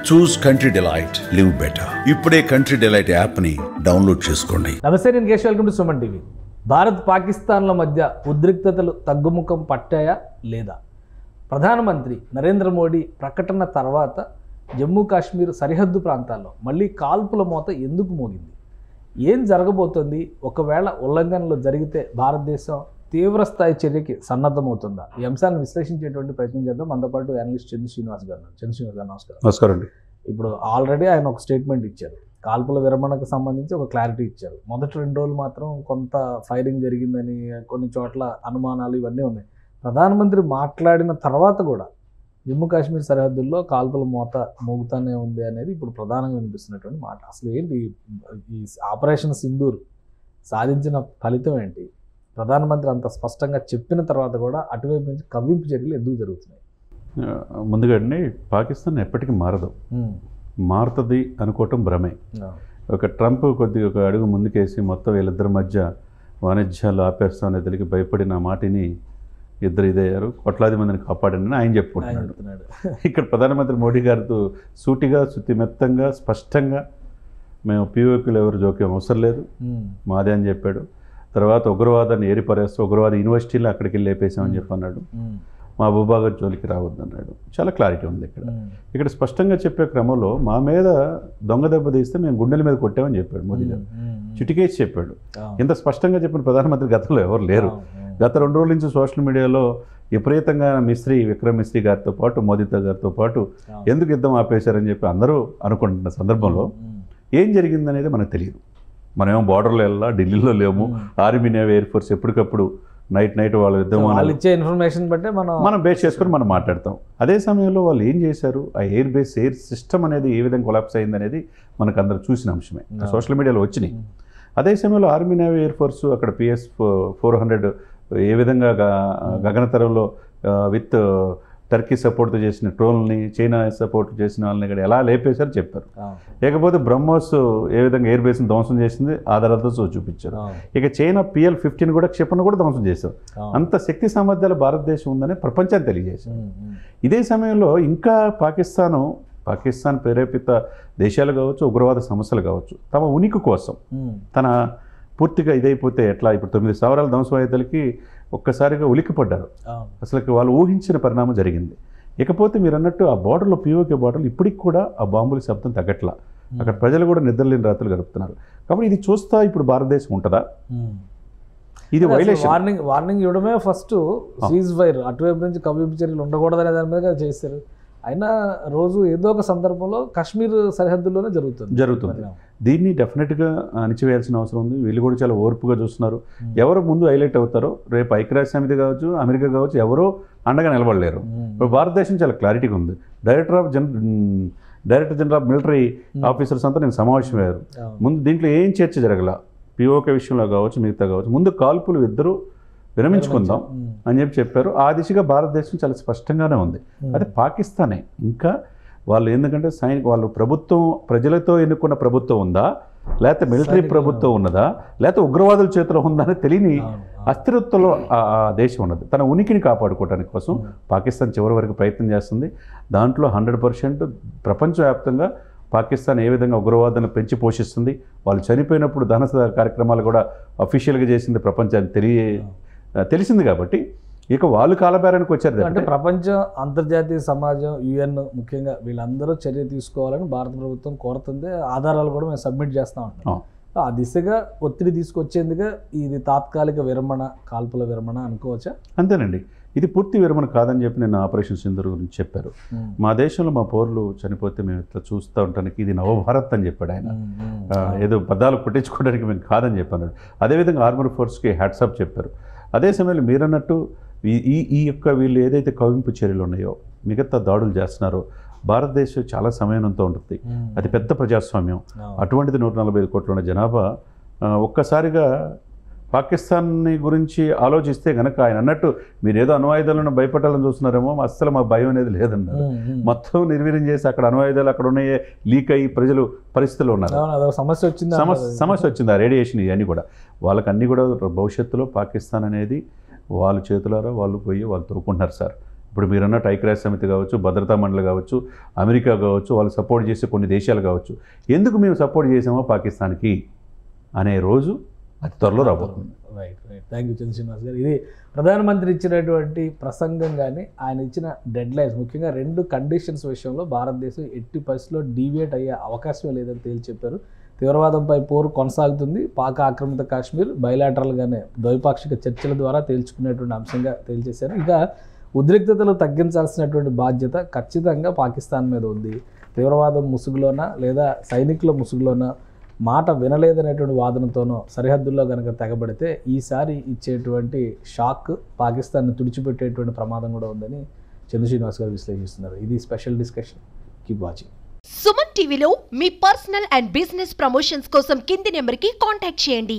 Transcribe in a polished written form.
చూస్ Country Delight, live better. ఇప్పుడే Country Delight యాప్ని download చేసుకోండి. నమస్తే, నేను Keshav. Welcome to Suman TV. Bharat పాకిస్తాన్ల మధ్య ఉద్రిక్తతలు తగ్గుముఖం పట్టాయా లేదా? ప్రధానమంత్రి నరేంద్ర మోడీ ప్రకటన తర్వాత జమ్మూ కాశ్మీర్ సరిహద్దు ప్రాంతాల్లో మళ్ళీ కాల్పుల మోత ఎందుకు మోగింది? ఏం జరగబోతోంది? ఒకవేళ ఉల్లంఘనలు జరిగితే భారతదేశం తీవ్రస్థాయి చర్యకి సన్నద్ధమవుతుందా? ఈ అంశాన్ని విశ్లేషించేటువంటి ప్రయత్నం చేద్దాం. మనతో పాటు అనలిస్ట్ చంద్ర శ్రీనివాస్ గారు. నమస్కారం. నమస్కారం అండి. ఇప్పుడు ఆల్రెడీ ఆయన ఒక స్టేట్మెంట్ ఇచ్చారు, కాల్పుల విరమణకు సంబంధించి ఒక క్లారిటీ ఇచ్చారు. మొదటి 2 రోజులు మాత్రం కొంత ఫైరింగ్ జరిగిందని, కొన్ని చోట్ల అనుమానాలు ఇవన్నీ ఉన్నాయి. ప్రధానమంత్రి మాట్లాడిన తర్వాత కూడా జమ్మూ కాశ్మీర్ సరిహద్దుల్లో కాల్పుల మోత మోగుతానే ఉంది అనేది ఇప్పుడు ప్రధానంగా వినిపిస్తున్నటువంటి మాట. అసలు ఏంటి ఈ ఆపరేషన్ సింధూర్ సాధించిన ఫలితం ఏంటి? ప్రధానమంత్రి అంత స్పష్టంగా చెప్పిన తర్వాత కూడా అటువైపు నుంచి కవ్వింపు చర్యలు ఎందుకు జరుగుతున్నాయి? ముందుగా అండి, పాకిస్తాన్ ఎప్పటికీ మారదు. మారుతుంది అనుకోవటం భ్రమే. ఒక ట్రంప్ కొద్దిగా ఒక అడుగు ముందుకేసి మొత్తం వీళ్ళిద్దరి మధ్య వాణిజ్యాలు ఆపేస్తామనే తెలికి భయపడిన మాటిని ఇద్దరు ఇదయ్యారు. కోట్లాది మందిని కాపాడని ఆయన చెప్పుకుంటున్నాడు. ఇక్కడ ప్రధానమంత్రి మోడీ గారితో సూటిగా, శుతిమెత్తంగా, స్పష్టంగా మేము పీఓక్యూలు ఎవరు జోక్యం అవసరం లేదు, మాదే అని చెప్పాడు. తర్వాత ఉగ్రవాదాన్ని ఏరిపరేస్తూ ఉగ్రవాద యూనివర్సిటీలో అక్కడికి వెళ్ళి లేపేసామని చెప్పి అన్నాడు. మా భూభాగం జోలికి రావద్దన్నాడు. చాలా క్లారిటీ ఉంది ఇక్కడ స్పష్టంగా చెప్పే క్రమంలో మా మీద దొంగ దెబ్బ తీస్తే మేము గుండెల మీద కొట్టామని చెప్పాడు మోదీ గారు. చిటికేసి చెప్పాడు. ఇంత స్పష్టంగా చెప్పిన ప్రధానమంత్రి గతంలో ఎవరు లేరు. గత 2 రోజుల నుంచి సోషల్ మీడియాలో విపరీతంగా విక్రమ్ మిస్త్రీ గారితో పాటు, మోదీతో గారితో పాటు ఎందుకు యుద్ధం ఆపేశారని చెప్పి అందరూ అనుకుంటున్న సందర్భంలో ఏం జరిగిందనేది మనకు తెలియదు. మనమేమో బార్డర్లో వెళ్ళా, ఢిల్లీలో లేము. ఆర్మీ, నేవీ, ఎయిర్ ఫోర్స్ ఎప్పటికప్పుడు నైట్ వాళ్ళ యుద్ధం ఇచ్చే ఇన్ఫర్మేషన్ బట్టి మనం బేస్ చేసుకొని మనం మాట్లాడతాం. అదే సమయంలో వాళ్ళు ఏం చేశారు, ఆ ఎయిర్ సిస్టమ్ అనేది ఏ విధంగా కొలాప్స్ అయింది అనేది మనకు అందరూ చూసిన అంశమే, సోషల్ మీడియాలో వచ్చినాయి. అదే సమయంలో ఆర్మీ, నేవీ, ఎయిర్ ఫోర్స్ అక్కడ PS-400 ఏ విధంగా గగనతరంలో విత్ టర్కీ సపోర్ట్తో చేసిన డ్రోన్ని, చైనా సపోర్ట్ చేసిన వాళ్ళని ఇక్కడ ఎలా లేపేశారు చెప్పారు. లేకపోతే బ్రహ్మోస్ ఏ విధంగా ఎయిర్ బేస్ని ధ్వంసం చేసింది ఆధారాలతో చూపించారు. ఇక చైనా PL-15 కూడా క్షిపణి కూడా ధ్వంసం చేశారు. అంత శక్తి సామర్థ్యాలు భారతదేశం ఉందని ప్రపంచాన్ని తెలియజేశారు. ఇదే సమయంలో ఇంకా పాకిస్తాన్ ప్రేరేపిత దేశాలు కావచ్చు, ఉగ్రవాద సమస్యలు కావచ్చు, తమ ఉనికి కోసం తన పూర్తిగా ఇదైపోతే ఎట్లా, ఇప్పుడు 9 స్థావరాల ధ్వంసం అయ్యేతలకి ఒక్కసారిగా ఉలిక్కిపడ్డారు. అసలు వాళ్ళు ఊహించిన పరిణామం జరిగింది. ఇకపోతే మీరు అన్నట్టు ఆ బార్డర్లో POK బార్డర్లు ఇప్పటికి కూడా ఆ బాంబుల శబ్దం తగ్గట్లా. అక్కడ ప్రజలు కూడా నిద్రలేని రాత్రులు గడుపుతున్నారు. కాబట్టి ఇది చూస్తా ఇప్పుడు భారతదేశం ఉంటుందా? ఇది వైలేషన్. వార్నింగ్ ఇవ్వడమే ఫస్ట్ సీజ్ ఫైర్, అటువైపు నుంచి కవ్వింపు చర్యలు ఉండకూడదనే దాని మీద చేశారు. అయినా రోజు ఏదో ఒక సందర్భంలో కాశ్మీర్ సరిహద్దుల్లోనే జరుగుతుంది. దీన్ని డెఫినెట్గా అణిచివేయాల్సిన అవసరం ఉంది. వీళ్ళు కూడా చాలా ఓర్పుగా చూస్తున్నారు. ఎవరు ముందు హైలైట్ అవుతారో, రేపు ఐక్యరాజ్య సమితి కావచ్చు, అమెరికా కావచ్చు, ఎవరో అండగా నిలబడలేరు. ఇప్పుడు భారతదేశం చాలా క్లారిటీగా ఉంది. Director general of military officers అంతా నేను సమావేశమయ్యారు. ముందు దీంట్లో ఏం చర్చ జరగల, POK విషయంలో కావచ్చు, మిగతా కావచ్చు, ముందు కాల్పులు ఇద్దరు విరమించుకుందాం అని చెప్పారు. ఆ దిశగా భారతదేశం చాలా స్పష్టంగానే ఉంది. అదే పాకిస్తానే ఇంకా వాళ్ళు ఎందుకంటే వాళ్ళు ప్రభుత్వం ప్రజలతో ఎన్నుకున్న ప్రభుత్వం ఉందా, లేకపోతే మిలిటరీ ప్రభుత్వం ఉన్నదా, లేకపోతే ఉగ్రవాదుల చేతిలో ఉందా అని తెలియని అస్థిరత్వంలో ఆ దేశం ఉన్నది. తన ఉనికిని కాపాడుకోవడానికి కోసం పాకిస్తాన్ చివరి వరకు ప్రయత్నం చేస్తుంది. దాంట్లో 100% ప్రపంచవ్యాప్తంగా పాకిస్తాన్ ఏ విధంగా ఉగ్రవాదాన్ని పెంచి పోషిస్తుంది, వాళ్ళు చనిపోయినప్పుడు దహన కార్యక్రమాలు కూడా అఫీషియల్గా చేసింది ప్రపంచానికి తెలిసింది. కాబట్టి ఇక వాళ్ళు కాలబేరానికి వచ్చారు. అంటే ప్రపంచం, అంతర్జాతీయ సమాజం, UN ముఖ్యంగా వీళ్ళందరూ చర్య తీసుకోవాలని భారత ప్రభుత్వం కోరుతుంది. ఆధారాలు కూడా మేము సబ్మిట్ చేస్తూ ఉంటాం. ఆ దిశగా ఒత్తిడి తీసుకొచ్చేందుకు ఇది తాత్కాలిక విరమణ, కాల్పుల విరమణ అనుకోవచ్చా? అంతేనండి. ఇది పూర్తి విరమణ కాదని చెప్పి నేను ఆపరేషన్ సింధూర్ గురించి చెప్పారు. మా దేశంలో మా పౌరులు చనిపోతే మేము ఇట్లా చూస్తూ ఉంటానికి ఇది నవభారత్ అని చెప్పాడు ఆయన. ఏదో పదాలు పుట్టించుకోవడానికి మేము కాదని చెప్పాడు. అదేవిధంగా ఆర్మర్ ఫోర్స్కి హ్యాట్సాప్ చెప్పారు. అదే సమయంలో మీరన్నట్టు ఈ యొక్క వీళ్ళు ఏదైతే కవ్వింపు చర్యలు ఉన్నాయో, మిగతా దాడులు చేస్తున్నారో, భారతదేశం చాలా సమయంతో ఉంటుంది. అది పెద్ద ప్రజాస్వామ్యం. అటువంటిది 145 కోట్ల ఉన్న జనాభా ఒక్కసారిగా పాకిస్తాన్ని గురించి ఆలోచిస్తే కనుక ఆయన అన్నట్టు మీరు ఏదో అణ్వాయుధాలను భయపడాలని చూస్తున్నారేమో, అస్సలు మా భయం అనేది లేదన్నారు. మొత్తం నిర్వీర్యం చేసి అక్కడ అణ్వాయుధాలు అక్కడ ఉన్నాయే లీక్ అయ్యి ప్రజలు పరిస్థితుల్లో ఉన్నారు. సమస్య వచ్చింది ఆ రేడియేషన్. ఇవన్నీ కూడా వాళ్ళకి అన్నీ కూడా భవిష్యత్తులో పాకిస్తాన్ అనేది వాళ్ళ చేతులారా వాళ్ళు పోయి వాళ్ళు తోడుకుంటున్నారు సార్. ఇప్పుడు మీరన్నట్టు ఐక్యరాజ్య సమితి కావచ్చు, భద్రతా మండలి కావచ్చు, అమెరికా కావచ్చు, వాళ్ళు సపోర్ట్ చేసే కొన్ని దేశాలు కావచ్చు, ఎందుకు మేము సపోర్ట్ చేసామో పాకిస్తాన్కి అనే రోజు అతి త్వరలో రాబోతుంది. Right right thank you Chandrasrinivas గారు. ఇది ప్రధానమంత్రి ఇచ్చినటువంటి ప్రసంగం కానీ ఆయన ఇచ్చిన డెడ్ లైన్స్, ముఖ్యంగా 2 కండిషన్స్ విషయంలో భారతదేశం ఎట్టి పరిస్థితిలో డీవియేట్ అయ్యే అవకాశమే లేదని తేల్చి చెప్పారు. తీవ్రవాదంపై పోరు కొనసాగుతుంది, పాక్ ఆక్రమిత కాశ్మీర్ బయలాటరల్గానే ద్వైపాక్షిక చర్చల ద్వారా తేల్చుకునేటువంటి అంశంగా తేల్చేశారు. ఇక ఉద్రిక్తతలు తగ్గించాల్సినటువంటి బాధ్యత ఖచ్చితంగా పాకిస్తాన్ మీద ఉంది. తీవ్రవాదం ముసుగులోనా లేదా సైనికుల ముసుగులోనా మాట వినలేదనేటువంటి వాదనతోనో సరిహద్దుల్లో కనుక తెగబడితే ఈసారి ఇచ్చేటువంటి షాక్ పాకిస్తాన్ను తుడిచిపెట్టేటువంటి ప్రమాదం కూడా ఉందని చంద్రశ్రీనివాస్ గారు విశ్లేషిస్తున్నారు. ఇది special discussion. Keep watching. Suman టీవీలో మీ పర్సనల్ అండ్ బిజినెస్ ప్రమోషన్స్ కోసం కింది నెంబర్కి కాంటాక్ట్ చేయండి.